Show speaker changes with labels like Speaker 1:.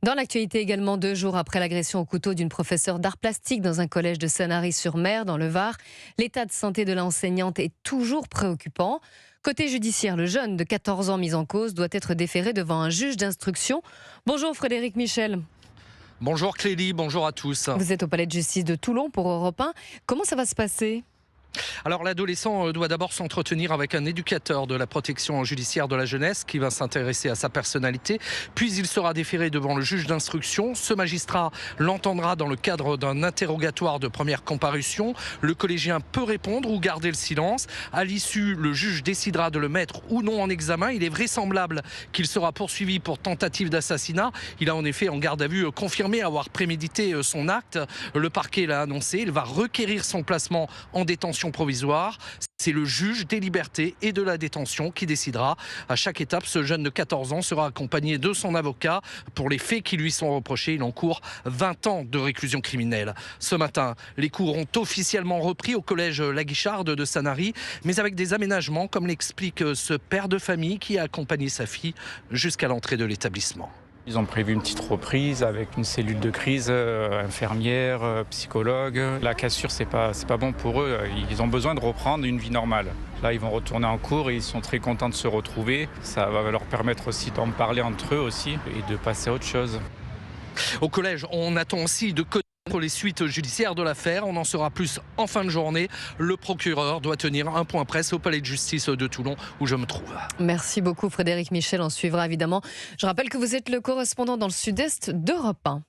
Speaker 1: Dans l'actualité également, 2 jours après l'agression au couteau d'une professeure d'art plastique dans un collège de Sanary-sur-Mer, dans le Var, l'état de santé de l'enseignante est toujours préoccupant. Côté judiciaire, le jeune de 14 ans mis en cause doit être déféré devant un juge d'instruction. Bonjour Frédéric Michel.
Speaker 2: Bonjour Clélie, bonjour à tous.
Speaker 1: Vous êtes au palais de justice de Toulon pour Europe 1. Comment ça va se passer ?
Speaker 2: Alors l'adolescent doit d'abord s'entretenir avec un éducateur de la protection judiciaire de la jeunesse qui va s'intéresser à sa personnalité. Puis il sera déféré devant le juge d'instruction. Ce magistrat l'entendra dans le cadre d'un interrogatoire de première comparution. Le collégien peut répondre ou garder le silence. À l'issue, le juge décidera de le mettre ou non en examen. Il est vraisemblable qu'il sera poursuivi pour tentative d'assassinat. Il a en effet en garde à vue confirmé avoir prémédité son acte. Le parquet l'a annoncé. Il va requérir son placement en détention provisoire. C'est le juge des libertés et de la détention qui décidera. À chaque étape, ce jeune de 14 ans sera accompagné de son avocat. Pour les faits qui lui sont reprochés, il encourt 20 ans de réclusion criminelle. Ce matin, les cours ont officiellement repris au collège La Guicharde de Sanary, mais avec des aménagements, comme l'explique ce père de famille qui a accompagné sa fille jusqu'à l'entrée de l'établissement.
Speaker 3: Ils ont prévu une petite reprise avec une cellule de crise, infirmière, psychologue. La cassure, c'est pas bon pour eux. Ils ont besoin de reprendre une vie normale. Là, ils vont retourner en cours et ils sont très contents de se retrouver. Ça va leur permettre aussi d'en parler entre eux aussi et de passer à autre chose.
Speaker 2: Au collège, on attend aussi de connaître les suites judiciaires de l'affaire. On en saura plus en fin de journée. Le procureur doit tenir un point presse au palais de justice de Toulon où je me trouve.
Speaker 1: Merci beaucoup Frédéric Michel, on suivra évidemment. Je rappelle que vous êtes le correspondant dans le sud-est d'Europe 1.